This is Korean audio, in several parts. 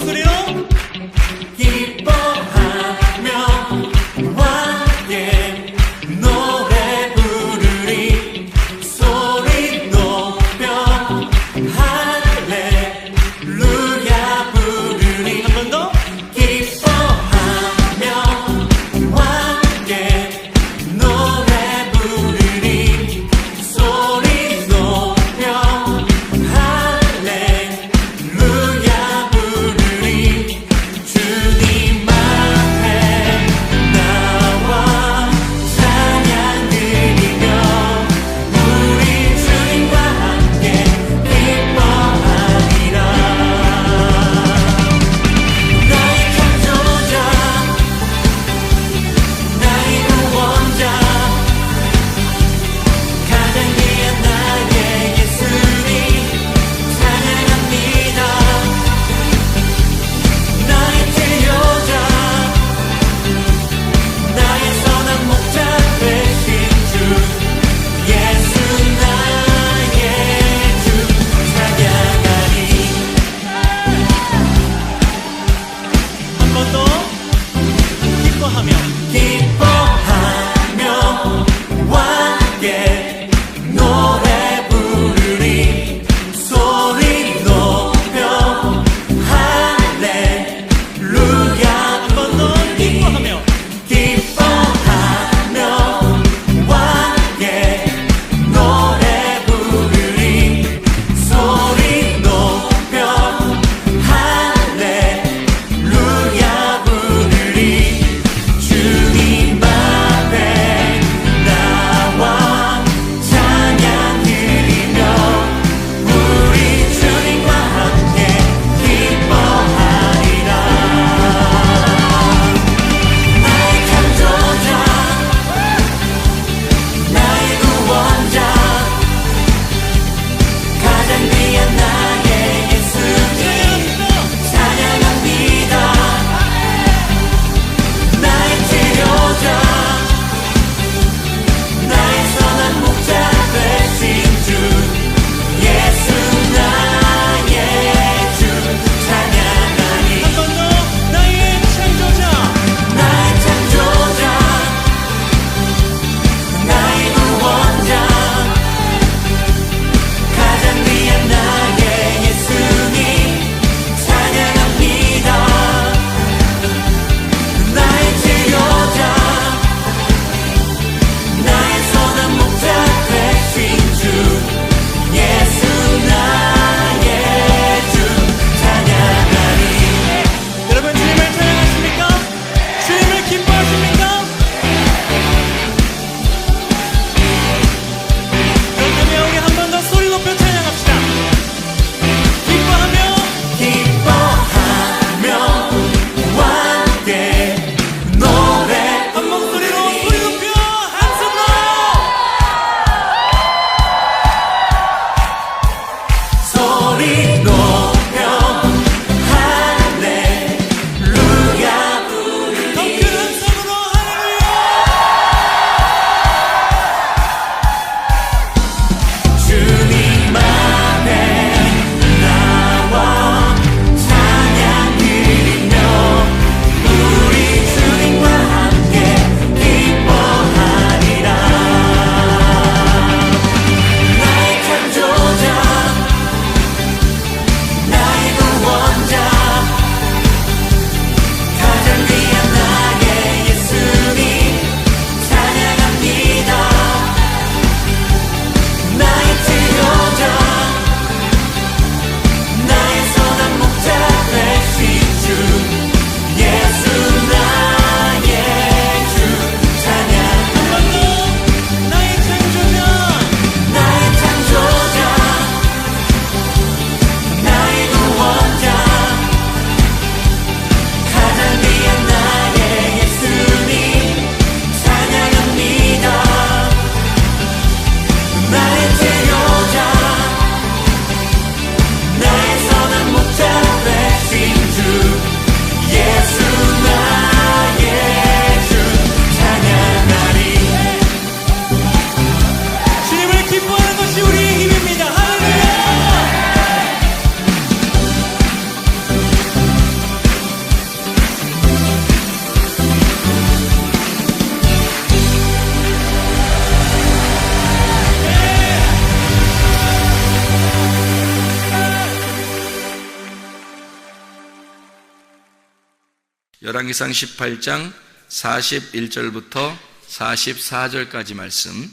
소리요? 기뻐하며 함께 노래 부르리 소리 높여 할렐루야 부르리 한 번 더 기뻐하며 함께 노래 부르리 소리 높여 할렐루야 부르리 열왕기상 18장 41절부터 44절까지 말씀.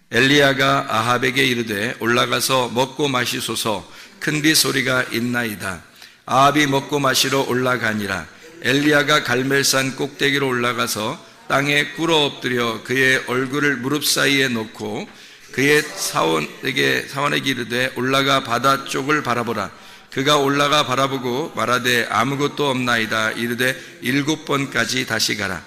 엘리야가 아합에게 이르되 올라가서 먹고 마시소서, 큰 비 소리가 있나이다. 아합이 먹고 마시러 올라가니라. 엘리야가 갈멜산 꼭대기로 올라가서 땅에 꿇어 엎드려 그의 얼굴을 무릎 사이에 놓고 그의 사원에게 이르되 올라가 바다 쪽을 바라보라. 그가 올라가 바라보고 말하되 아무것도 없나이다. 이르되 7번까지 다시 가라.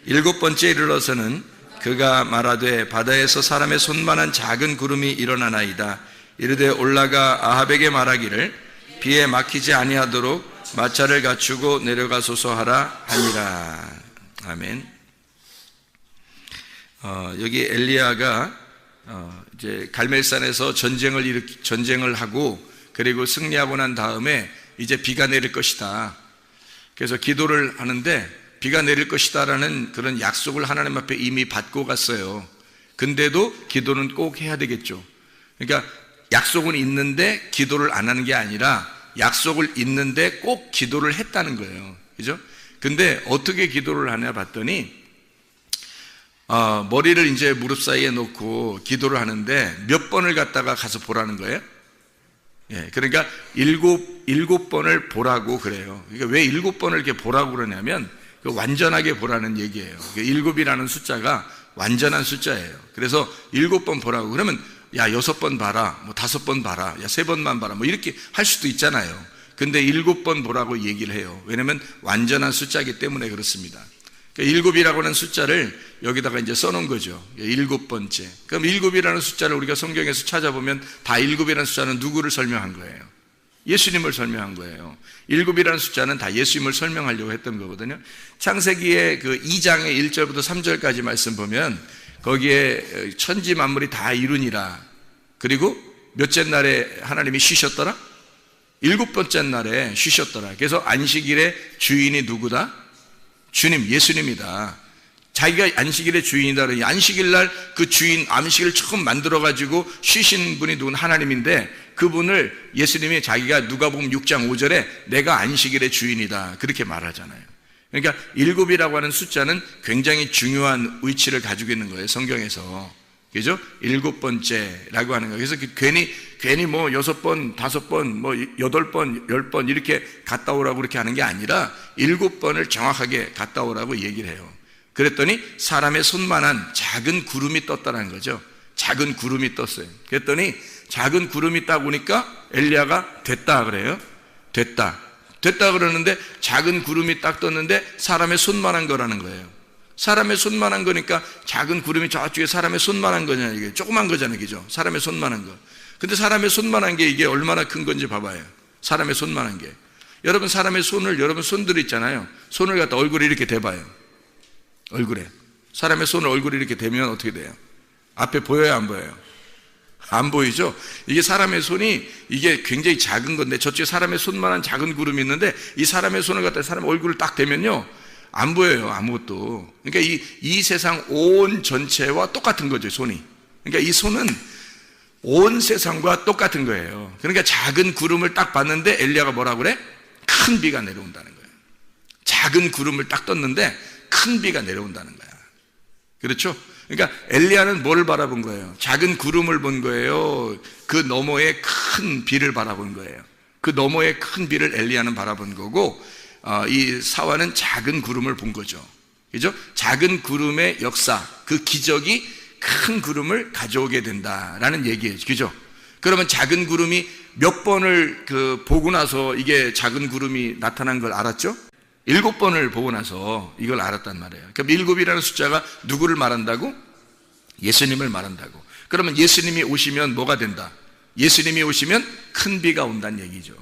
7번째 이르러서는 그가 말하되 바다에서 사람의 손만한 작은 구름이 일어나나이다. 이르되 올라가 아합에게 말하기를 비에 막히지 아니하도록 마차를 갖추고 내려가소서 하라 하니라. 아멘. 여기 엘리야가 이제 갈멜산에서 전쟁을 하고 그리고 승리하고 난 다음에 이제 비가 내릴 것이다. 그래서 기도를 하는데 비가 내릴 것이다라는 그런 약속을 하나님 앞에 이미 받고 갔어요. 근데도 기도는 꼭 해야 되겠죠. 그러니까 약속은 있는데 기도를 안 하는 게 아니라 약속을 있는데 꼭 기도를 했다는 거예요. 그죠? 근데 어떻게 기도를 하냐 봤더니 머리를 이제 무릎 사이에 놓고 기도를 하는데 몇 번을 갖다가 가서 보라는 거예요? 예, 그러니까 일곱 번을 보라고 그래요. 그러니까 왜 7번을 이렇게 보라고 그러냐면 완전하게 보라는 얘기예요. 7이라는 숫자가 완전한 숫자예요. 그래서 7번 보라고 그러면 야 6번 봐라, 뭐 5번 봐라, 야 3번만 봐라, 뭐 이렇게 할 수도 있잖아요. 근데 7번 보라고 얘기를 해요. 왜냐면 완전한 숫자이기 때문에 그렇습니다. 그러니까 7이라고 하는 숫자를 여기다가 이제 써놓은 거죠. 7번째. 그럼 7이라는 숫자를 우리가 성경에서 찾아보면 다 7이라는 숫자는 누구를 설명한 거예요? 예수님을 설명한 거예요. 7이라는 숫자는 다 예수님을 설명하려고 했던 거거든요. 창세기의 그 2장의 1절부터 3절까지 말씀 보면 거기에 천지 만물이 다 이루니라. 그리고 몇째 날에 하나님이 쉬셨더라? 7번째 날에 쉬셨더라. 그래서 안식일의 주인이 누구다? 주님, 예수님이다. 자기가 안식일의 주인이다. 그러니 안식일 날 그 주인, 안식일을 처음 만들어가지고 쉬신 분이 누군? 하나님인데 그분을 예수님이 자기가 누가복음 6장 5절에 내가 안식일의 주인이다. 그렇게 말하잖아요. 그러니까 7이라고 하는 숫자는 굉장히 중요한 위치를 가지고 있는 거예요. 성경에서. 그죠? 7번째라고 하는 거예요. 그래서 괜히 뭐 6번, 5번, 뭐 8번, 10번 이렇게 갔다 오라고 그렇게 하는 게 아니라 7번을 정확하게 갔다 오라고 얘기를 해요. 그랬더니 사람의 손만한 작은 구름이 떴다는 거죠. 작은 구름이 떴어요. 그랬더니 작은 구름이 따 보니까 엘리야가 됐다 그래요. 됐다 그러는데 작은 구름이 딱 떴는데 사람의 손만한 거라는 거예요. 사람의 손만한 거니까 작은 구름이 저쪽에 사람의 손만한 거잖아요. 이게 조그만 거잖아요. 그죠? 사람의 손만한 거. 근데 사람의 손만한 게 이게 얼마나 큰 건지 봐봐요. 사람의 손만한 게. 여러분 사람의 손을, 여러분 손들 있잖아요. 손을 갖다 얼굴에 이렇게 대봐요. 얼굴에. 사람의 손을 얼굴에 이렇게 대면 어떻게 돼요? 앞에 보여요, 안 보여요? 안 보이죠? 이게 사람의 손이 이게 굉장히 작은 건데 저쪽에 사람의 손만한 작은 구름이 있는데 이 사람의 손을 갖다 사람 얼굴을 딱 대면요 안 보여요, 아무것도. 그러니까 이 세상 온 전체와 똑같은 거죠, 손이. 그러니까 이 손은 온 세상과 똑같은 거예요. 그러니까 작은 구름을 딱 봤는데 엘리야가 뭐라고 그래? 큰 비가 내려온다는 거예요. 작은 구름을 딱 떴는데 큰 비가 내려온다는 거야. 그렇죠? 그러니까 엘리야는 뭘 바라본 거예요? 작은 구름을 본 거예요. 그 너머에 큰 비를 바라본 거예요. 그 너머에 큰 비를 엘리야는 바라본 거고 이 사화는 작은 구름을 본 거죠. 그죠? 작은 구름의 역사, 그 기적이 큰 구름을 가져오게 된다라는 얘기예요. 그죠? 그러면 작은 구름이 몇 번을 보고 나서 이게 작은 구름이 나타난 걸 알았죠? 7번을 보고 나서 이걸 알았단 말이에요. 그럼 7이라는 숫자가 누구를 말한다고? 예수님을 말한다고. 그러면 예수님이 오시면 뭐가 된다? 예수님이 오시면 큰 비가 온다는 얘기죠.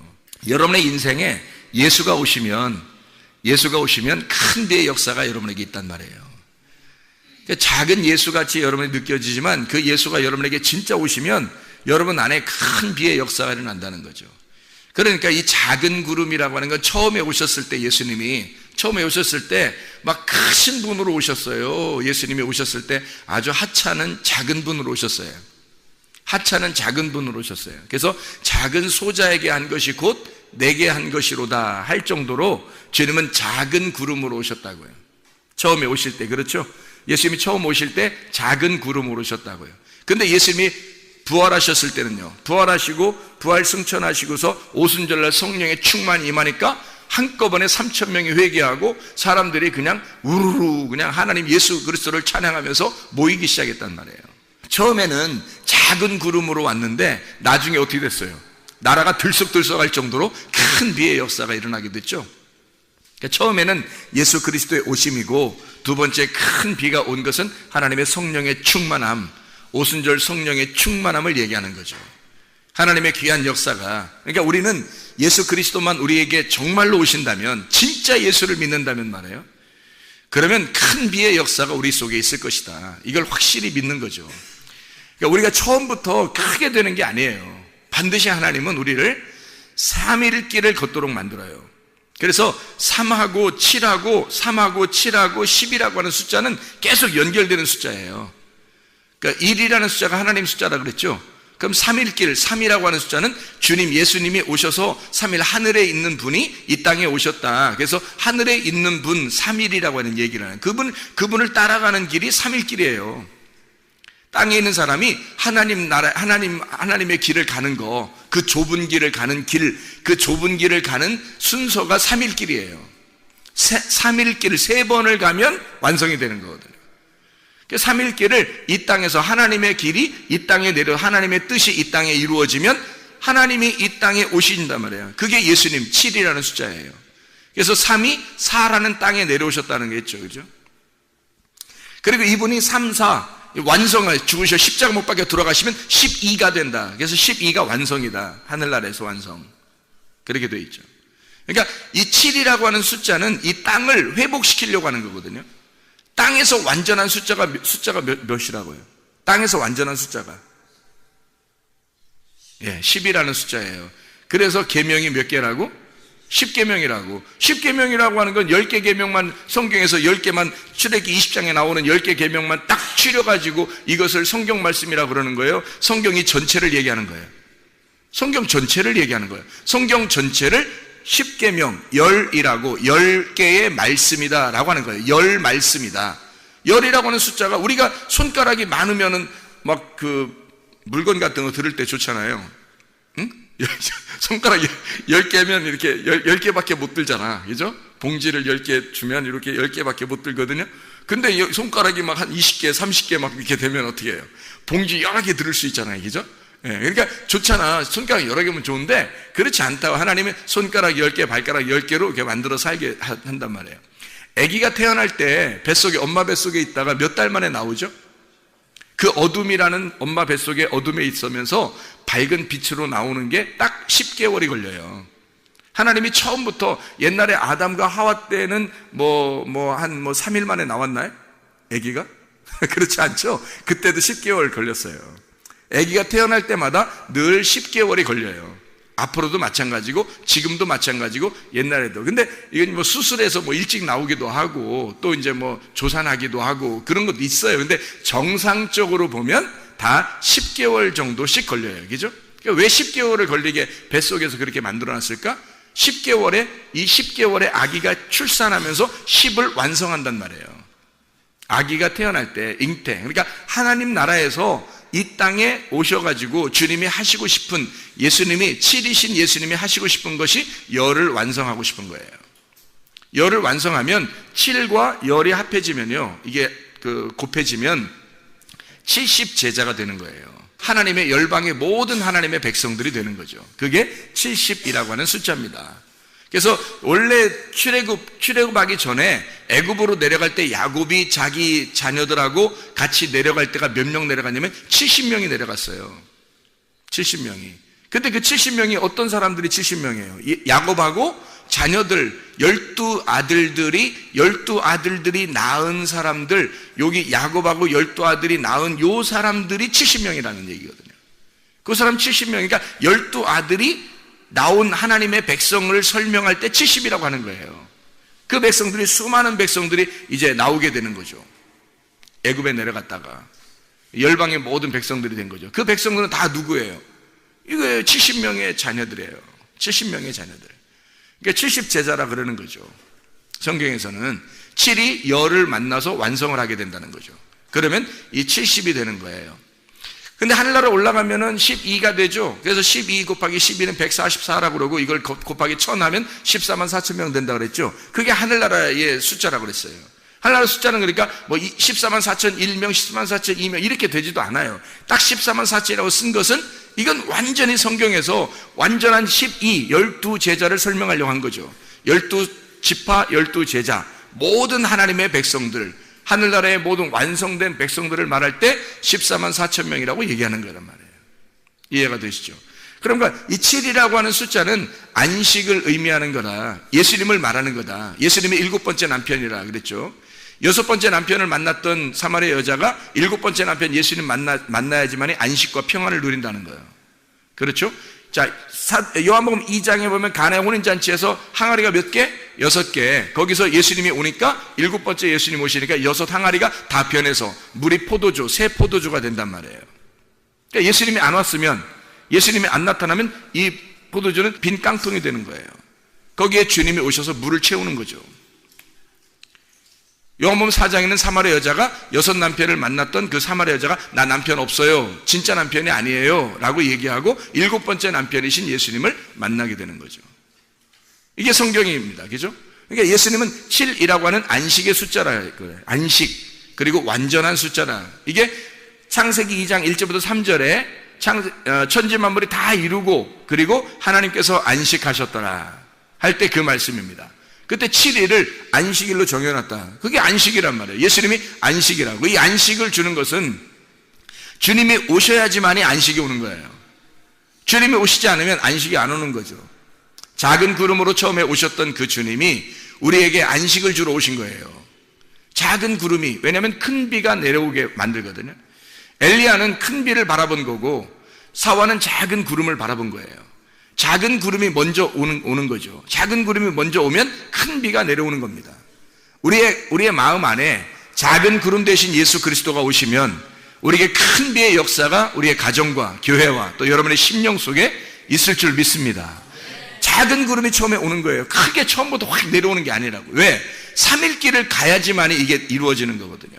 여러분의 인생에 예수가 오시면 큰 비의 역사가 여러분에게 있단 말이에요. 그러니까 작은 예수같이 여러분이 느껴지지만 그 예수가 여러분에게 진짜 오시면 여러분 안에 큰 비의 역사가 일어난다는 거죠. 그러니까 이 작은 구름이라고 하는 건 처음에 오셨을 때 예수님이 처음에 오셨을 때 막 크신 분으로 오셨어요. 예수님이 오셨을 때 아주 하찮은 작은 분으로 오셨어요. 하찮은 작은 분으로 오셨어요. 그래서 작은 소자에게 한 것이 곧 내게 한 것이로다 할 정도로 주님은 작은 구름으로 오셨다고요. 처음에 오실 때, 그렇죠? 예수님이 처음 오실 때 작은 구름으로 오셨다고요. 근데 예수님이 부활하셨을 때는요, 부활하시고 부활 승천하시고서 오순절날 성령의 충만이 임하니까 한꺼번에 3,000명이 회개하고 사람들이 그냥 우르르 그냥 하나님 예수 그리스도를 찬양하면서 모이기 시작했단 말이에요. 처음에는 작은 구름으로 왔는데 나중에 어떻게 됐어요? 나라가 들썩들썩할 정도로 큰 비의 역사가 일어나게 됐죠. 그러니까 처음에는 예수 그리스도의 오심이고, 두 번째 큰 비가 온 것은 하나님의 성령의 충만함, 오순절 성령의 충만함을 얘기하는 거죠. 하나님의 귀한 역사가, 그러니까 우리는 예수 그리스도만 우리에게 정말로 오신다면, 진짜 예수를 믿는다면 말이에요, 그러면 큰 비의 역사가 우리 속에 있을 것이다. 이걸 확실히 믿는 거죠. 그러니까 우리가 처음부터 크게 되는 게 아니에요. 반드시 하나님은 우리를 3일길을 걷도록 만들어요. 그래서 3하고 7하고 3하고 7하고 10이라고 하는 숫자는 계속 연결되는 숫자예요. 그러니까 1이라는 숫자가 하나님 숫자라 그랬죠. 그럼 3일길, 3이라고 하는 숫자는 주님 예수님이 오셔서 3일 하늘에 있는 분이 이 땅에 오셨다. 그래서 하늘에 있는 분 3일이라고 하는 얘기를 하는, 그분을 따라가는 길이 3일길이에요. 땅에 있는 사람이 하나님 나라, 하나님의 길을 가는 거, 그 좁은 길을 가는 길, 그 좁은 길을 가는 순서가 3일길이에요. 3일길을 3번을 가면 완성이 되는 거거든요. 3일길을 이 땅에서 하나님의 길이 이 땅에 내려, 하나님의 뜻이 이 땅에 이루어지면 하나님이 이 땅에 오신단 말이에요. 그게 예수님 7이라는 숫자예요. 그래서 3이 4라는 땅에 내려오셨다는 게 있죠. 그죠? 그리고 이분이 3, 4 완성을 죽으셔 십자가 못 박혀 돌아가시면 12가 된다. 그래서 12가 완성이다. 하늘나라에서 완성. 그렇게 되어 있죠. 그러니까 이 7이라고 하는 숫자는 이 땅을 회복시키려고 하는 거거든요. 땅에서 완전한 숫자가 몇이라고요? 땅에서 완전한 숫자가 10이라는 숫자예요. 그래서 계명이 몇 개라고? 10계명이라고. 10계명이라고 하는 건 10개 계명만, 성경에서 10개만, 출애굽기 20장에 나오는 10개 계명만 딱 추려가지고 이것을 성경 말씀이라고 그러는 거예요. 성경이 전체를 얘기하는 거예요. 성경 전체를 얘기하는 거예요. 성경 전체를 10계명, 열이라고, 10개의 말씀이다 라고 하는 거예요. 열 말씀이다. 열이라고 하는 숫자가, 우리가 손가락이 많으면은 막 그 물건 같은 거 들을 때 좋잖아요. 응? 손가락 10개면 이렇게 10개밖에 못 들잖아. 그죠? 봉지를 10개 주면 이렇게 10개밖에 못 들거든요. 근데 손가락이 막 한 20개, 30개 막 이렇게 되면 어떻게 해요? 봉지 여러 개 들을 수 있잖아요. 그죠? 그러니까 좋잖아. 손가락 여러 개면 좋은데, 그렇지 않다고 하나님은 손가락 10개, 발가락 10개로 이렇게 만들어 살게 한단 말이에요. 아기가 태어날 때 뱃속에, 엄마 뱃속에 있다가 몇 달 만에 나오죠? 그 어둠이라는, 엄마 뱃속에 어둠에 있으면서 밝은 빛으로 나오는 게 딱 10개월이 걸려요. 하나님이 처음부터, 옛날에 아담과 하와 때는 한 3일 만에 나왔나요? 아기가? 그렇지 않죠? 그때도 10개월 걸렸어요. 아기가 태어날 때마다 늘 10개월이 걸려요. 앞으로도 마찬가지고 지금도 마찬가지고 옛날에도. 근데 이건 뭐 수술해서 뭐 일찍 나오기도 하고 또 이제 뭐 조산하기도 하고 그런 것도 있어요. 근데 정상적으로 보면 다 10개월 정도씩 걸려요. 그죠? 그러니까 왜 10개월을 걸리게 뱃속에서 그렇게 만들어 놨을까? 10개월에, 이 10개월에 아기가 출산하면서 10을 완성한단 말이에요. 아기가 태어날 때 잉태. 그러니까 하나님 나라에서 이 땅에 오셔가지고 주님이 하시고 싶은, 예수님이 7이신 예수님이 하시고 싶은 것이 열을 완성하고 싶은 거예요. 열을 완성하면 7과 열이 합해지면요, 이게 곱해지면 70제자가 되는 거예요. 하나님의 열방의 모든 하나님의 백성들이 되는 거죠. 그게 70이라고 하는 숫자입니다. 그래서 원래 출애굽하기 전에 애굽으로 내려갈 때 야곱이 자기 자녀들하고 같이 내려갈 때가 몇 명 내려갔냐면 70명이 내려갔어요. 70명이. 근데 그 70명이 어떤 사람들이 70명이에요? 야곱하고 자녀들 12아들들이 낳은 사람들, 여기 야곱하고 12아들이 낳은 요 사람들이 70명이라는 얘기거든요. 그 사람 70명, 그러니까 12아들이 나온 하나님의 백성을 설명할 때 70이라고 하는 거예요. 그 백성들이, 수많은 백성들이 이제 나오게 되는 거죠. 애굽에 내려갔다가 열방의 모든 백성들이 된 거죠. 그 백성들은 다 누구예요? 이거 70명의 자녀들이에요. 70명의 자녀들. 그러니까 70제자라 그러는 거죠. 성경에서는 7이 열을 만나서 완성을 하게 된다는 거죠. 그러면 이 70이 되는 거예요. 근데 하늘나라 올라가면은 12가 되죠. 그래서 12 곱하기 12는 144라고 그러고 이걸 곱하기 1000 하면 14만 4천 명 된다 그랬죠. 그게 하늘나라의 숫자라고 그랬어요. 하늘나라 숫자는 그러니까 뭐 14만 4천 1명, 14만 4천 2명 이렇게 되지도 않아요. 딱 14만 4천이라고 쓴 것은 이건 완전히 성경에서 완전한 12제자를 설명하려고 한 거죠. 12지파, 12제자, 모든 하나님의 백성들, 하늘나라의 모든 완성된 백성들을 말할 때 14만 4천 명이라고 얘기하는 거란 말이에요. 이해가 되시죠? 그러니까 이 7이라고 하는 숫자는 안식을 의미하는 거다. 예수님을 말하는 거다. 예수님의 7번째 남편이라 그랬죠. 6번째 남편을 만났던 사마리아 여자가 7번째 남편 예수님 만나야지만이 안식과 평안을 누린다는 거예요. 그렇죠? 자, 요한복음 2장에 보면 가나의 혼인잔치에서 항아리가 몇 개? 6개. 거기서 예수님이 오니까 7번째 예수님 오시니까 6 항아리가 다 변해서 물이 포도주, 새 포도주가 된단 말이에요. 그러니까 예수님이 안 왔으면, 예수님이 안 나타나면 이 포도주는 빈 깡통이 되는 거예요. 거기에 주님이 오셔서 물을 채우는 거죠. 요한복음 4장에는 사마리아 여자가 6 남편을 만났던 그 사마리아 여자가 나 남편 없어요, 진짜 남편이 아니에요 라고 얘기하고 7번째 남편이신 예수님을 만나게 되는 거죠. 이게 성경입니다. 그죠? 그러니까 예수님은 7이라고 하는 안식의 숫자라 거예요. 안식, 그리고 완전한 숫자라. 이게 창세기 2장 1절부터 3절에 천지 만물이 다 이루고 그리고 하나님께서 안식하셨더라 할 때 그 말씀입니다. 그때 7일을 안식일로 정해놨다. 그게 안식이란 말이에요. 예수님이 안식이라고. 이 안식을 주는 것은 주님이 오셔야지만이 안식이 오는 거예요. 주님이 오시지 않으면 안식이 안 오는 거죠. 작은 구름으로 처음에 오셨던 그 주님이 우리에게 안식을 주러 오신 거예요. 작은 구름이, 왜냐하면 큰 비가 내려오게 만들거든요. 엘리야는 큰 비를 바라본 거고 사와는 작은 구름을 바라본 거예요. 작은 구름이 먼저 오는 거죠. 작은 구름이 먼저 오면 큰 비가 내려오는 겁니다. 우리의 마음 안에 작은 구름 대신 예수 그리스도가 오시면 우리에게 큰 비의 역사가 우리의 가정과 교회와 또 여러분의 심령 속에 있을 줄 믿습니다. 작은 구름이 처음에 오는 거예요. 크게 처음부터 확 내려오는 게 아니라고. 왜? 3일길을 가야지만이 이게 이루어지는 거거든요.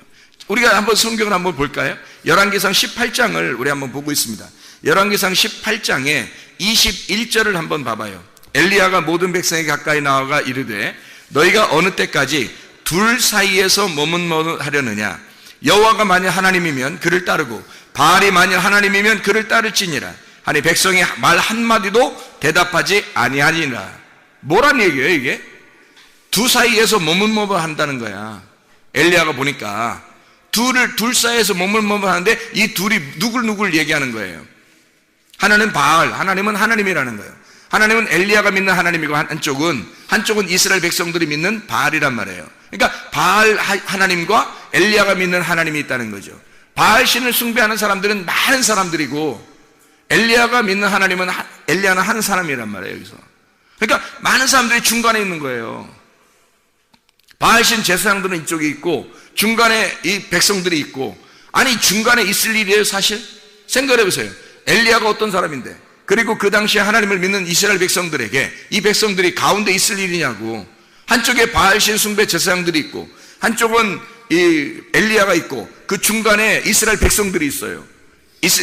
우리가 한번 성경을 한번 볼까요? 열왕기상 18장을 우리 한번 보고 있습니다. 열왕기상 18장에 21절을 한번 봐봐요. 엘리야가 모든 백성에게 가까이 나아가 이르되 너희가 어느 때까지 둘 사이에서 머뭇머뭇하려느냐? 여호와가 만일 하나님이면 그를 따르고 바알이 만일 하나님이면 그를 따를지니라 하니 백성이 말 한마디도 대답하지 아니하니라. 뭐란 얘기예요 이게? 두 사이에서 머뭇머뭇한다는 거야. 엘리야가 보니까 둘 사이에서 머뭇머뭇하는데 이 둘이 누굴 얘기하는 거예요. 하나는 바알, 하나님은 하나님이라는 거예요. 하나님은 엘리야가 믿는 하나님이고 한쪽은 이스라엘 백성들이 믿는 바알이란 말이에요. 그러니까 바알 하나님과 엘리야가 믿는 하나님이 있다는 거죠. 바알 신을 숭배하는 사람들은 많은 사람들이고 엘리야가 믿는 하나님은 엘리야는 한 사람이란 말이에요. 여기서. 그러니까 많은 사람들이 중간에 있는 거예요. 바알 신 제사장들은 이쪽에 있고 중간에 이 백성들이 있고, 아니 중간에 있을 일이에요 사실? 생각해 보세요. 엘리야가 어떤 사람인데, 그리고 그 당시에 하나님을 믿는 이스라엘 백성들에게 이 백성들이 가운데 있을 일이냐고. 한쪽에 바알신 숭배 제사장들이 있고 한쪽은 이 엘리야가 있고 그 중간에 이스라엘 백성들이 있어요.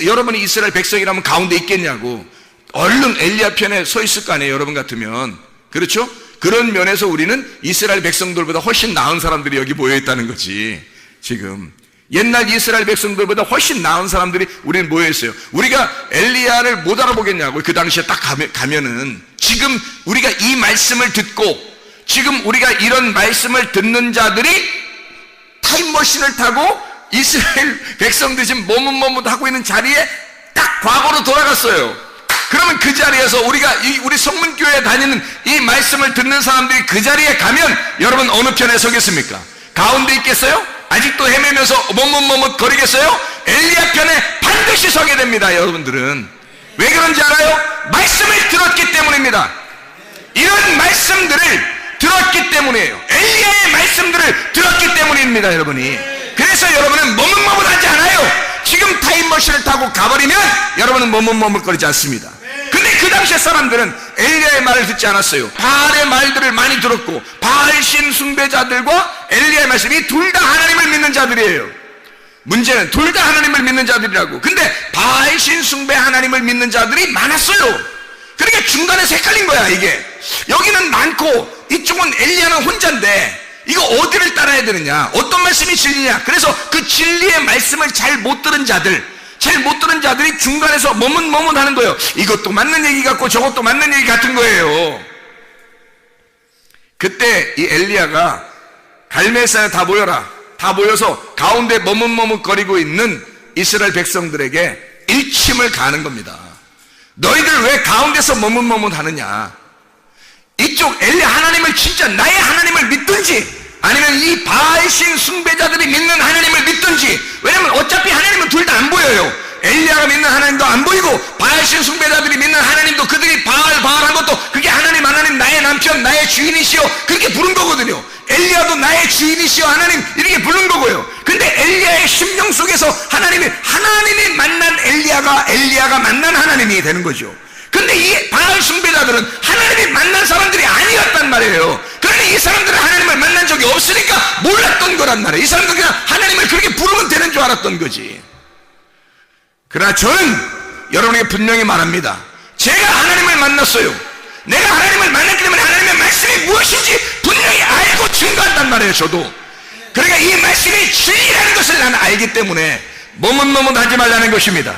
여러분이 이스라엘 백성이라면 가운데 있겠냐고. 얼른 엘리야 편에 서 있을 거 아니에요 여러분 같으면. 그렇죠? 그런 면에서 우리는 이스라엘 백성들보다 훨씬 나은 사람들이 여기 모여 있다는 거지. 지금 옛날 이스라엘 백성들보다 훨씬 나은 사람들이 우리는 모여 있어요. 우리가 엘리야를 못 알아보겠냐고. 그 당시에 딱 가면은 지금 우리가 이 말씀을 듣고 지금 우리가 이런 말씀을 듣는 자들이 타임머신을 타고 이스라엘 백성들이 지금 머뭇머뭇하고 있는 자리에 딱 과거로 돌아갔어요. 그러면 그 자리에서 우리 성문교회에 다니는 이 말씀을 듣는 사람들이 그 자리에 가면 여러분 어느 편에 서겠습니까? 가운데 있겠어요? 아직도 헤매면서 머뭇머뭇 거리겠어요? 엘리야 편에 반드시 서게 됩니다. 여러분들은 왜 그런지 알아요? 말씀을 들었기 때문입니다. 이런 말씀들을 들었기 때문이에요. 엘리야의 말씀들을 들었기 때문입니다. 여러분이. 그래서 여러분은 머뭇머뭇하지 않아요. 지금 타임머신을 타고 가버리면 여러분은 머뭇머뭇거리지 않습니다. 근데 그 당시의 사람들은 엘리야의 말을 듣지 않았어요. 바알의 말들을 많이 들었고, 바알 신 숭배자들과 엘리야의 말씀이 둘 다 하나님을 믿는 자들이에요. 문제는 둘 다 하나님을 믿는 자들이라고. 근데 바알 신 숭배 하나님을 믿는 자들이 많았어요. 그러니까 중간에서 헷갈린 거야. 이게 여기는 많고 이쪽은 엘리야는 혼자인데 이거 어디를 따라야 되느냐, 어떤 말씀이 진리냐. 그래서 그 진리의 말씀을 잘 못 들은 자들이 중간에서 머뭇머뭇하는 거예요. 이것도 맞는 얘기 같고 저것도 맞는 얘기 같은 거예요. 그때 이 엘리야가 갈멜산에 다 모여서 가운데 머뭇머뭇거리고 있는 이스라엘 백성들에게 일침을 가하는 겁니다. 너희들 왜 가운데서 머뭇머뭇하느냐. 이쪽 엘리야 하나님을 진짜 나의 하나님을 믿든지 아니면 이 바알신 숭배자들이 믿는 하나님을 믿든지. 왜냐면 어차피 하나님은 둘 다 안 보여요. 엘리야가 믿는 하나님도 안 보이고 바알신 숭배자들이 믿는 하나님도 그들이 바알한 것도 그게 하나님 나의 남편 나의 주인이시여 그렇게 부른 거거든요. 엘리야도 나의 주인이시여 하나님 이렇게 부른 거고요. 근데 엘리야의 심령 속에서 하나님이 만난 엘리야가 만난 하나님이 되는 거죠. 근데 이 바알 숭배자들은 하나님이 만난 사람들이 아니었단 말이에요. 그러니 이 사람들은 하나님을 만난 적이 없으니까 몰랐던 거란 말이에요. 이 사람들은 그냥 하나님을 그렇게 부르면 되는 줄 알았던 거지. 그러나 저는 여러분에게 분명히 말합니다. 제가 하나님을 만났어요. 내가 하나님을 만났기 때문에 하나님의 말씀이 무엇인지 분명히 알고 증거한단 말이에요. 저도. 그러니까 이 말씀이 진리라는 것을 나는 알기 때문에 머뭇머뭇하지 말라는 것입니다.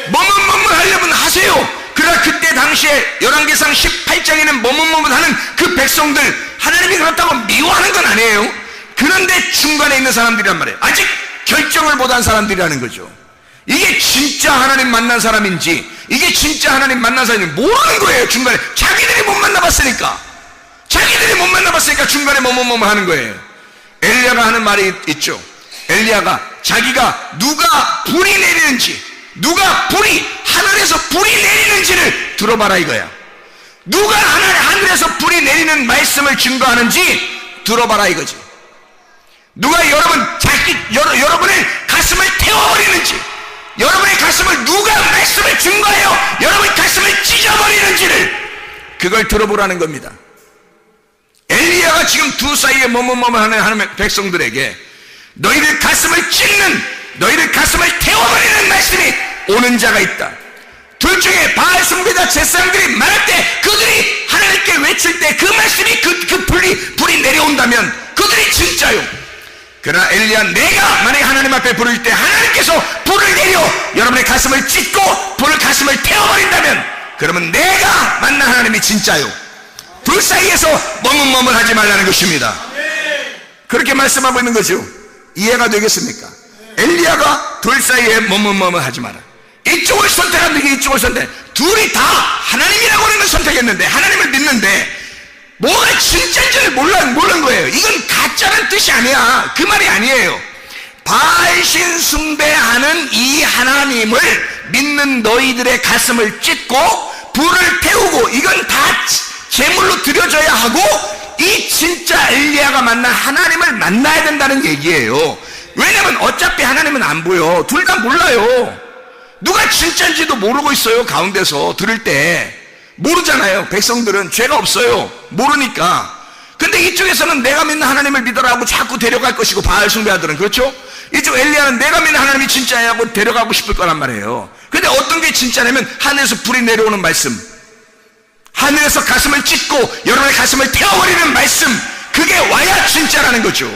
머뭇머뭇하려면 하세요. 그러나 그때 당시에 열왕기상 18장에는 머뭇머뭇하는 그 백성들 하나님이 그렇다고 미워하는 건 아니에요. 그런데 중간에 있는 사람들이란 말이에요. 아직 결정을 못한 사람들이라는 거죠. 이게 진짜 하나님 만난 사람인지 이게 진짜 하나님 만난 사람인지 모르는 거예요. 중간에 자기들이 못 만나봤으니까 중간에 머뭇머뭇하는 거예요. 엘리야가 하는 말이 있죠. 엘리야가 자기가 누가 불이 하늘에서 불이 내리는지를 들어봐라 이거야. 누가 하늘에서 불이 내리는 말씀을 증거하는지 들어봐라 이거지. 누가 여러분의 가슴을 태워버리는지, 여러분의 가슴을 누가 말씀을 증거하여 여러분의 가슴을 찢어버리는지를 그걸 들어보라는 겁니다. 엘리야가 지금 두 사이에 머뭇머뭇하는 하나님의 백성들에게 너희들 가슴을 찢는, 너희들 가슴을 태워버리는 말씀이 오는 자가 있다. 둘 중에 바알 숭배자 제사장들이 말할 때 그들이 하나님께 외칠 때 그 말씀이 그 불이 내려온다면 그들이 진짜요. 그러나 엘리야 내가 만약에 하나님 앞에 부를 때 하나님께서 불을 내려 여러분의 가슴을 찢고 가슴을 태워버린다면 그러면 내가 만난 하나님이 진짜요. 둘 사이에서 머뭇머뭇하지 말라는 것입니다. 그렇게 말씀하고 있는 거죠. 이해가 되겠습니까? 엘리야가 둘 사이에 머뭇머뭇하지 마라. 이쪽을 선택한 게 이쪽을 둘이 다 하나님이라고 하는 걸 선택했는데 하나님을 믿는데 뭐가 진짜인지를 모르는 거예요. 이건 가짜는 뜻이 아니야. 그 말이 아니에요. 바알신 숭배하는 이 하나님을 믿는 너희들의 가슴을 찢고 불을 태우고 이건 다 제물로 드려져야 하고 이 진짜 엘리야가 만난 하나님을 만나야 된다는 얘기예요. 왜냐면 어차피 하나님은 안 보여. 둘 다 몰라요. 누가 진짜인지도 모르고 있어요. 가운데서 들을 때 모르잖아요. 백성들은 죄가 없어요. 모르니까. 근데 이쪽에서는 내가 믿는 하나님을 믿어라고 자꾸 데려갈 것이고 바알 숭배자들은 그렇죠? 이쪽 엘리야는 내가 믿는 하나님이 진짜야 하고 데려가고 싶을 거란 말이에요. 근데 어떤 게 진짜냐면 하늘에서 불이 내려오는 말씀, 하늘에서 가슴을 찢고 여러분의 가슴을 태워버리는 말씀, 그게 와야 진짜라는 거죠.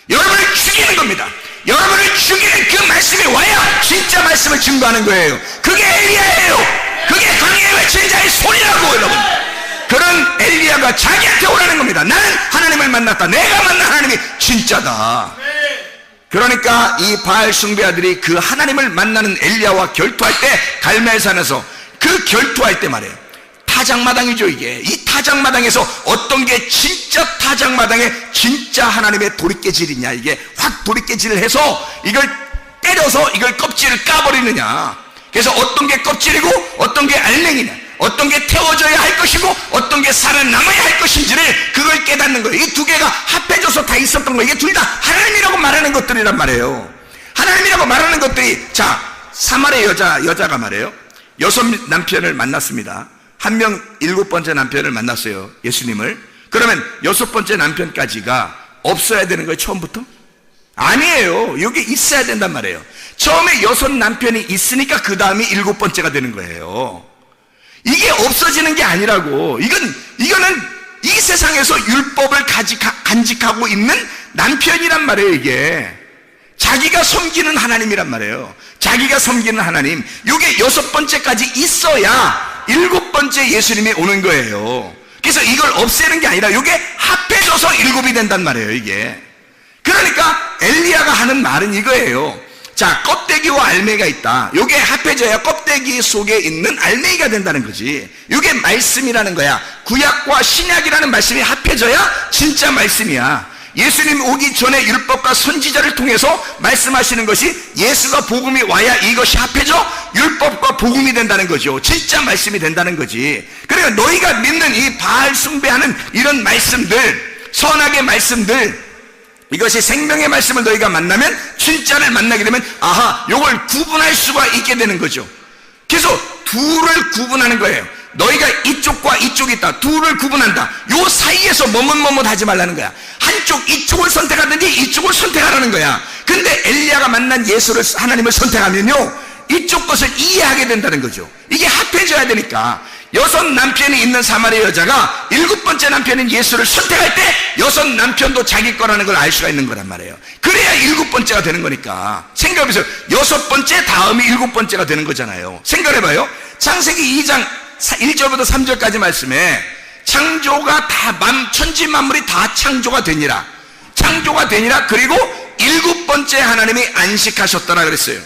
여러분을 죽이는 겁니다. 여러분을 죽이는 그 말씀이 와야 진짜 말씀을 증거하는 거예요. 그게 엘리야예요. 그게 강에 외친 자의 소리라고. 여러분, 그런 엘리야가 자기한테 오라는 겁니다. 나는 하나님을 만났다. 내가 만난 하나님이 진짜다. 그러니까 이 바알 숭배자들이 그 하나님을 만나는 엘리야와 결투할 때 갈멜산에서 그 결투할 때 말이에요. 타작마당이죠. 이게 이 타작마당에서 어떤 게 진짜 타작마당에 진짜 하나님의 도리깨질이냐, 이게 확 도리깨질을 해서 이걸 때려서 이걸 껍질을 까버리느냐. 그래서 어떤 게 껍질이고 어떤 게 알맹이냐, 어떤 게 태워져야 할 것이고 어떤 게 살아남아야 할 것인지를 그걸 깨닫는 거예요. 이 두 개가 합해져서 다 있었던 거예요. 이게 둘 다 하나님이라고 말하는 것들이란 말이에요. 하나님이라고 말하는 것들이, 자, 사마리아 여자가 말이에요. 6 남편을 만났습니다. 한 명 7번째 남편을 만났어요. 예수님을. 그러면 6번째 남편까지가 없어야 되는 거예요, 처음부터? 아니에요. 여기 있어야 된단 말이에요. 처음에 6 남편이 있으니까 그 다음이 7번째가 되는 거예요. 이게 없어지는 게 아니라고. 이거는 이 세상에서 율법을 간직하고 있는 남편이란 말이에요, 이게. 자기가 섬기는 하나님이란 말이에요. 자기가 섬기는 하나님. 이게 6번째까지 있어야 7번째 예수님이 오는 거예요. 그래서 이걸 없애는 게 아니라 이게 합해져서 7이 된단 말이에요, 이게. 그러니까 엘리야가 하는 말은 이거예요. 자, 껍데기와 알맹이가 있다. 이게 합해져야 껍데기 속에 있는 알맹이가 된다는 거지. 이게 말씀이라는 거야. 구약과 신약이라는 말씀이 합해져야 진짜 말씀이야. 예수님 오기 전에 율법과 선지자를 통해서 말씀하시는 것이 예수가 복음이 와야 이것이 합해져 율법과 복음이 된다는 거죠. 진짜 말씀이 된다는 거지. 그러니까 너희가 믿는 이 바알 숭배하는 이런 말씀들, 선악의 말씀들, 이것이 생명의 말씀을 너희가 만나면, 진짜를 만나게 되면 아하, 이걸 구분할 수가 있게 되는 거죠. 그래서 둘을 구분하는 거예요. 너희가 이쪽과 이쪽이 있다. 둘을 구분한다. 요 사이에서 머뭇머뭇 하지 말라는 거야. 한쪽 이쪽을 선택하든지 이쪽을 선택하라는 거야. 근데 엘리야가 만난 예수를, 하나님을 선택하면요, 이쪽 것을 이해하게 된다는 거죠. 이게 합해져야 되니까 6 남편이 있는 사마리아 여자가 7번째 남편인 예수를 선택할 때 6 남편도 자기 거라는 걸 알 수가 있는 거란 말이에요. 그래야 7번째가 되는 거니까. 생각해보세요. 6번째 다음이 7번째가 되는 거잖아요. 생각해봐요. 창세기 2장 1절부터 3절까지 말씀에 창조가 다, 천지 만물이 다 창조가 되니라. 창조가 되니라. 그리고 7번째 하나님이 안식하셨더라 그랬어요.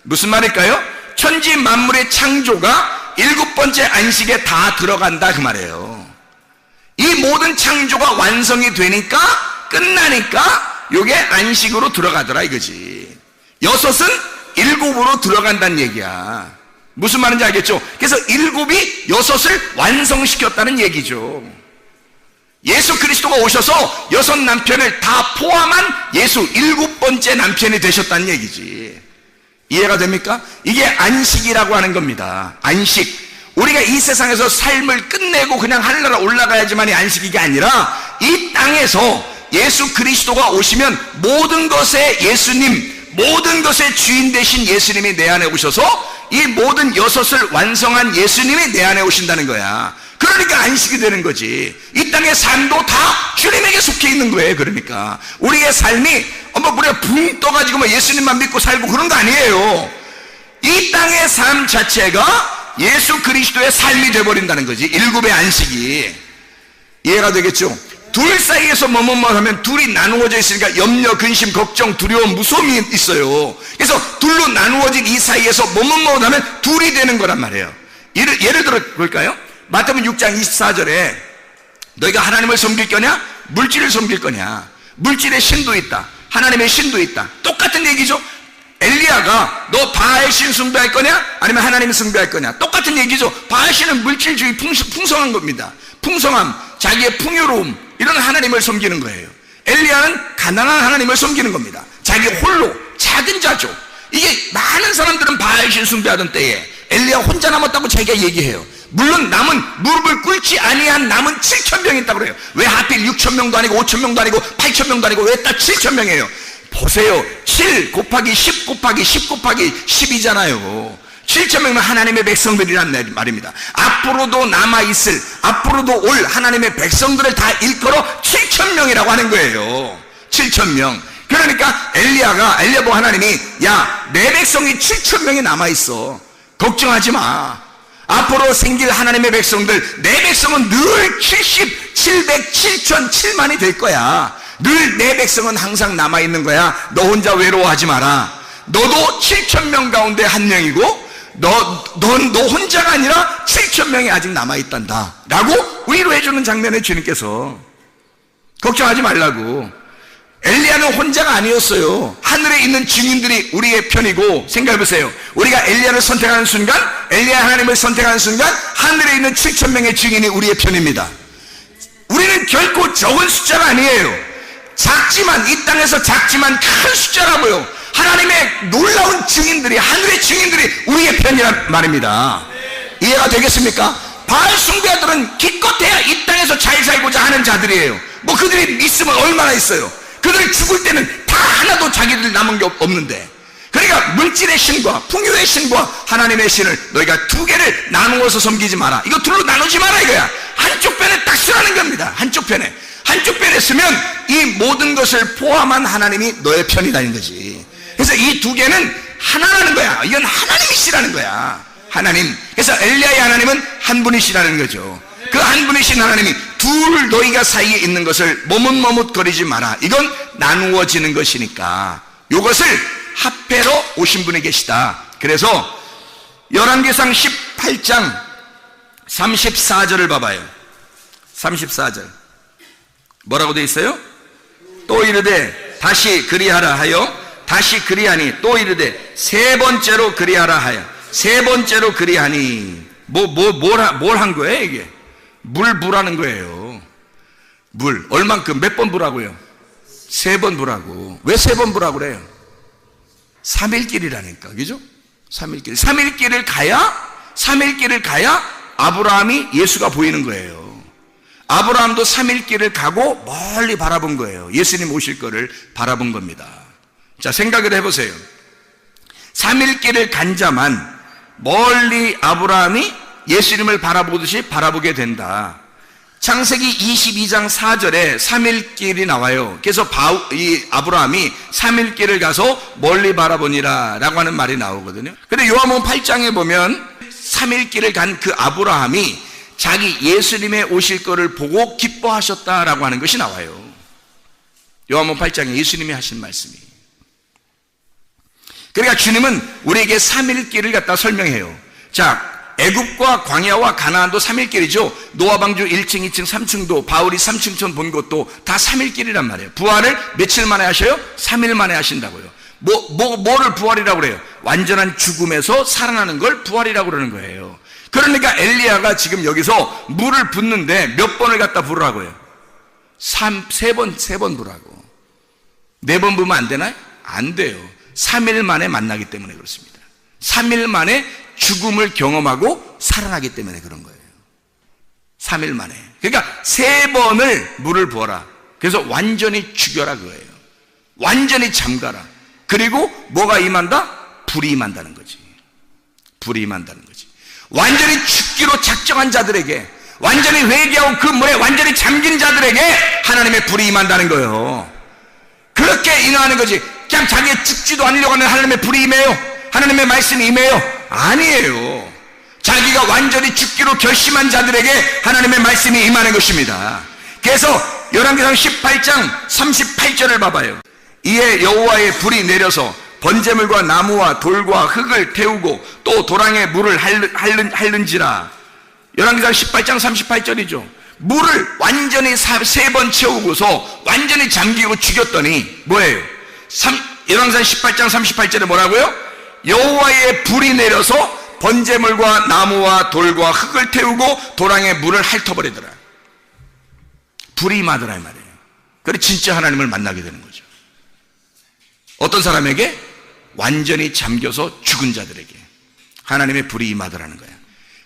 무슨 말일까요? 천지 만물의 창조가 7번째 안식에 다 들어간다 그 말이에요. 이 모든 창조가 완성이 되니까, 끝나니까 요게 안식으로 들어가더라 이거지. 6은 7으로 들어간다는 얘기야. 무슨 말인지 알겠죠? 그래서 7이 6을 완성시켰다는 얘기죠. 예수 그리스도가 오셔서 6 남편을 다 포함한 예수 7번째 남편이 되셨다는 얘기지. 이해가 됩니까? 이게 안식이라고 하는 겁니다. 안식. 우리가 이 세상에서 삶을 끝내고 그냥 하늘나라 올라가야지만이 안식이 아니라, 이 땅에서 예수 그리스도가 오시면 모든 것의 예수님, 모든 것의 주인 되신 예수님이 내 안에 오셔서 이 모든 6을 완성한 예수님이 내 안에 오신다는 거야. 그러니까 안식이 되는 거지. 이 땅의 삶도 다 주님에게 속해 있는 거예요. 그러니까 우리의 삶이 우리가 붕 떠가지고 예수님만 믿고 살고 그런 거 아니에요. 이 땅의 삶 자체가 예수 그리스도의 삶이 되어버린다는 거지. 7의 안식이. 이해가 되겠죠? 둘 사이에서 머뭇머뭇하면 둘이 나누어져 있으니까 염려, 근심, 걱정, 두려움, 무서움이 있어요. 그래서 둘로 나누어진 이 사이에서 머뭇머뭇하면 둘이 되는 거란 말이에요. 예를 들어 볼까요? 마태복음 6장 24절에 너희가 하나님을 섬길 거냐? 물질을 섬길 거냐? 물질의 신도 있다. 하나님의 신도 있다. 똑같은 얘기죠. 엘리야가 너 바알 신 숭배할 거냐? 아니면 하나님을 숭배할 거냐? 똑같은 얘기죠. 바알 신은 물질주의, 풍성한 겁니다. 풍성함, 자기의 풍요로움, 이런 하나님을 섬기는 거예요. 엘리야는 가난한 하나님을 섬기는 겁니다. 자기 홀로 작은 자죠. 이게 많은 사람들은 바알 신 숭배하던 때에 엘리야 혼자 남았다고 자기가 얘기해요. 물론 남은, 무릎을 꿇지 아니한 남은 7,000명이 있다고 그래요. 왜 하필 6,000명도 아니고 5,000명도 아니고 8,000명도 아니고 왜 딱 7,000명이에요? 보세요. 7 곱하기 10 곱하기 10 곱하기 10이잖아요. 7,000명은 하나님의 백성들이란 말입니다. 앞으로도 남아있을, 앞으로도 올 하나님의 백성들을 다 일컬어 7,000명이라고 하는 거예요. 7,000명. 그러니까 엘리야 보고 하나님이, 야, 내 백성이 7,000명이 남아있어. 걱정하지 마. 앞으로 생길 하나님의 백성들, 내 백성은 늘 70, 700, 7,000, 7만이 될 거야. 늘 내 백성은 항상 남아있는 거야. 너 혼자 외로워하지 마라. 너도 7,000명 가운데 한 명이고, 너 혼자가 아니라 7,000명이 아직 남아있단다 라고 위로해주는 장면에 주님께서 걱정하지 말라고. 엘리야는 혼자가 아니었어요. 하늘에 있는 증인들이 우리의 편이고, 생각해보세요. 우리가 엘리야를 선택하는 순간, 엘리야 하나님을 선택하는 순간 하늘에 있는 7,000명의 증인이 우리의 편입니다. 우리는 결코 적은 숫자가 아니에요. 작지만, 이 땅에서 작지만 큰 숫자라고요. 하나님의 놀라운 증인들이, 하늘의 증인들이 우리의 편이란 말입니다. 이해가 되겠습니까? 바알 숭배자들은 기껏해야 이 땅에서 잘 살고자 하는 자들이에요. 뭐 그들이 믿음은 얼마나 있어요. 그들이 죽을 때는 다 하나도 자기들 남은 게 없는데, 그러니까 물질의 신과 풍요의 신과 하나님의 신을 너희가 두 개를 나누어서 섬기지 마라. 이거 둘로 나누지 마라 이거야. 한쪽 편에 딱 쓰라는 겁니다. 한쪽 편에 쓰면 이 모든 것을 포함한 하나님이 너의 편이라는 거지. 그래서 이 두 개는 하나라는 거야. 이건 하나님이시라는 거야. 하나님. 그래서 엘리야의 하나님은 한 분이시라는 거죠. 그 한 분이신 하나님이 둘 너희가 사이에 있는 것을 머뭇머뭇거리지 마라. 이건 나누어지는 것이니까 이것을 합해로 오신 분이 계시다. 그래서 열왕기상 18장 34절을 봐봐요. 34절 뭐라고 되어 있어요? 또 이르되 다시 그리하라 하여 다시 그리하니, 또 이르되 세 번째로 그리하라 하여 세 번째로 그리하니. 뭘 한 거예요 이게? 물 부라는 거예요. 물 얼만큼, 몇 번 부라고요? 3번 부라고. 왜 3번 부라고 그래요? 3일길이라니까, 그죠? 3일길을 가야 아브라함이 예수가 보이는 거예요. 아브라함도 3일길을 가고 멀리 바라본 거예요. 예수님 오실 거를 바라본 겁니다. 자, 생각을 해보세요. 3일길을 간 자만 멀리 아브라함이 예수님을 바라보듯이 바라보게 된다. 창세기 22장 4절에 3일길이 나와요. 그래서 이 아브라함이 3일길을 가서 멀리 바라보니라 라고 하는 말이 나오거든요. 근데 요한복음 8장에 보면 3일길을 간 그 아브라함이 자기 예수님의 오실 거를 보고 기뻐하셨다라고 하는 것이 나와요. 요한복음 8장에 예수님이 하신 말씀이. 그러니까 주님은 우리에게 3일길을 갖다 설명해요. 자, 애굽과 광야와 가나안도 3일길이죠. 노아방주 1층, 2층, 3층도, 바울이 3층천 본 것도 다 3일길이란 말이에요. 부활을 며칠 만에 하셔요? 3일 만에 하신다고요. 뭐를 부활이라고 그래요? 완전한 죽음에서 살아나는 걸 부활이라고 그러는 거예요. 그러니까 엘리야가 지금 여기서 물을 붓는데 몇 번을 갖다 부으라고요? 세 번 부라고. 4번 부으면 안 되나요? 안 돼요. 3일 만에 만나기 때문에 그렇습니다. 3일 만에 죽음을 경험하고 살아나기 때문에 그런 거예요. 3일 만에. 그러니까 3번을 물을 부어라. 그래서 완전히 죽여라 그거예요. 완전히 잠가라. 그리고 뭐가 임한다? 불이 임한다는 거지. 불이 임한다는 거지. 완전히 죽기로 작정한 자들에게, 완전히 회개하고 그 물에 완전히 잠긴 자들에게 하나님의 불이 임한다는 거예요. 그렇게 임하는 거지. 그냥 자기가 죽지도 않으려고 하는 하나님의 불이 임해요? 하나님의 말씀이 임해요? 아니에요. 자기가 완전히 죽기로 결심한 자들에게 하나님의 말씀이 임하는 것입니다. 그래서 열왕기상 18장 38절을 봐봐요. 이에 여호와의 불이 내려서 번제물과 나무와 돌과 흙을 태우고 또 도랑에 물을 핥는지라. 열왕기상 18장 38절이죠. 물을 완전히 3번 채우고서 완전히 잠기고 죽였더니 뭐예요? 열왕기상 18장 38절에 뭐라고요? 여호와의 불이 내려서 번제물과 나무와 돌과 흙을 태우고 도랑에 물을 핥아버리더라. 불이 임하더라 이 말이에요. 그래 진짜 하나님을 만나게 되는 거죠. 어떤 사람에게? 완전히 잠겨서 죽은 자들에게 하나님의 불이 임하더라는 거야.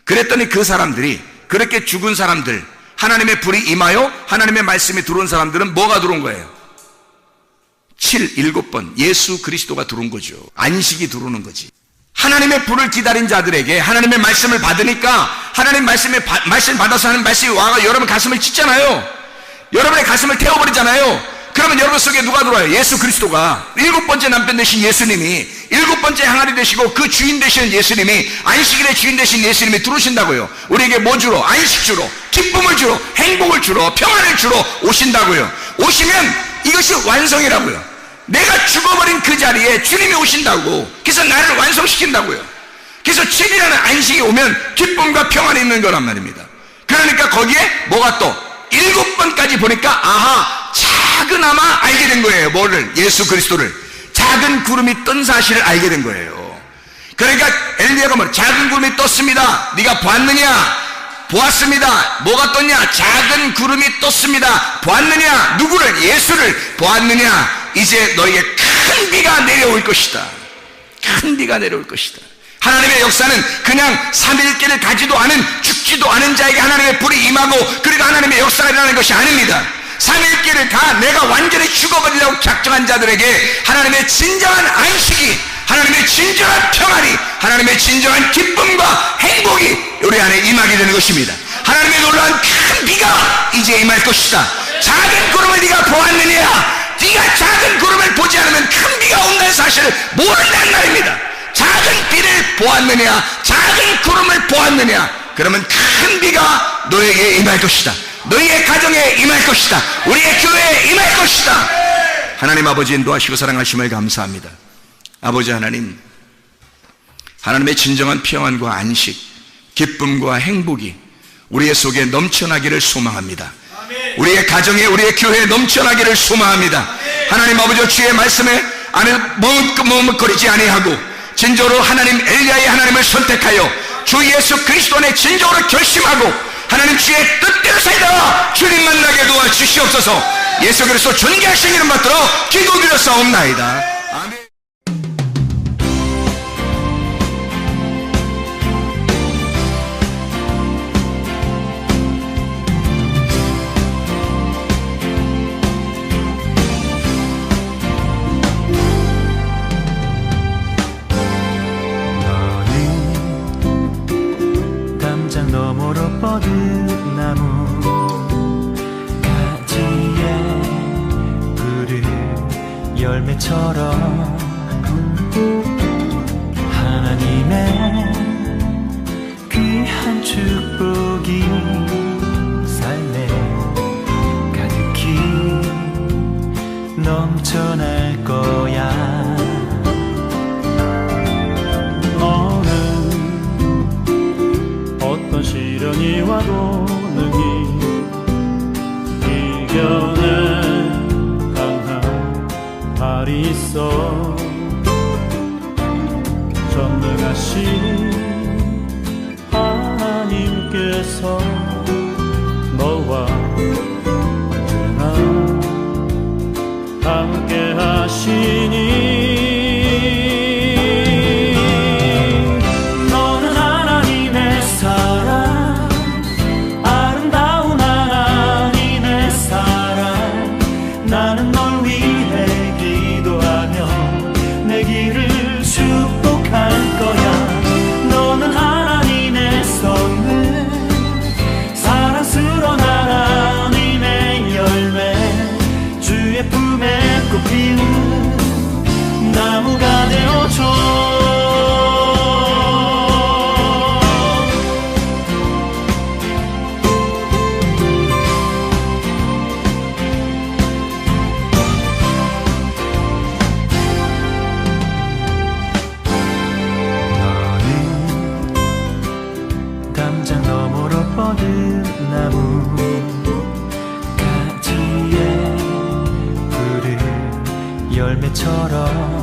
그랬더니 그 사람들이, 그렇게 죽은 사람들, 하나님의 불이 임하여 하나님의 말씀이 들어온 사람들은 뭐가 들어온 거예요? 7번 예수 그리스도가 들어온 거죠. 안식이 들어오는 거지. 하나님의 불을 기다린 자들에게 하나님의 말씀을 받으니까 하나님 말씀 받아서 하는 말씀이 와가 여러분 가슴을 찢잖아요. 여러분의 가슴을 태워버리잖아요. 그러면 여러분 속에 누가 들어와요? 예수 그리스도가. 7번째 남편 되신 예수님이, 7번째 항아리 되시고 그 주인 되시는 예수님이, 안식일의 주인 되신 예수님이 들어오신다고요. 우리에게 뭐 주러? 안식 주러, 기쁨을 주러, 행복을 주러, 평안을 주러 오신다고요. 오시면 이것이 완성이라고요. 내가 죽어버린 그 자리에 주님이 오신다고. 그래서 나를 완성시킨다고요. 그래서 7일이라는 안식이 오면 기쁨과 평안이 있는 거란 말입니다. 그러니까 거기에 뭐가 또 7번까지 보니까 아하, 작은아마 알게 된 거예요. 뭐를? 예수 그리스도를. 작은 구름이 뜬 사실을 알게 된 거예요. 그러니까 엘리야가 뭐 작은 구름이 떴습니다. 네가 보았느냐? 보았습니다. 뭐가 떴냐? 작은 구름이 떴습니다. 보았느냐? 누구를? 예수를. 보았느냐? 이제 너에게 큰 비가 내려올 것이다. 큰 비가 내려올 것이다. 하나님의 역사는 그냥 3일길을 가지도 않은, 죽지도 않은 자에게 하나님의 불이 임하고 그리고 하나님의 역사가 일어나는 것이 아닙니다. 3일길을 가 내가 완전히 죽어버리려고 작정한 자들에게 하나님의 진정한 안식이, 하나님의 진정한 평안이, 하나님의 진정한 기쁨과 행복이 우리 안에 임하게 되는 것입니다. 하나님의 놀라운 큰 비가 이제 임할 것이다. 작은 구름을 네가 보았느냐? 네가 작은 구름을 보지 않으면 큰 비가 온다는 사실을 모른다는 말입니다. 작은 비를 보았느냐? 작은 구름을 보았느냐? 그러면 큰 비가 너에게 임할 것이다. 너희의 가정에 임할 것이다. 우리의 교회에 임할 것이다. 하나님 아버지 인도하시고 사랑하심을 감사합니다. 아버지 하나님, 하나님의 진정한 평안과 안식, 기쁨과 행복이 우리의 속에 넘쳐나기를 소망합니다. 우리의 가정에, 우리의 교회에 넘쳐나기를 소망합니다. 하나님 아버지, 주의 말씀에 안에 머뭇거리지 아니하고 진정으로 하나님 엘리야의 하나님을 선택하여 주 예수 그리스도 안에 진정으로 결심하고 하나님 주의 뜻대로 살다 주님 만나게 도와주시옵소서. 예수 그리스도 존귀하신 이름 받들어 기도드렸사옵나이다. 아멘. 너머로 뻗은 나무 가지에 푸른 열매처럼 하나님의 귀한 축복이 삶에 가득히 넘쳐날 거야. 어떤 시련이 와도 능히 이겨낼 강한 발이 있어. 전능하신 하나님께서 너와 언제나 함께 하시니 나무가 되어줘. 너는 담장 너머로 뻗은 나무 가지에 푸른 열매처럼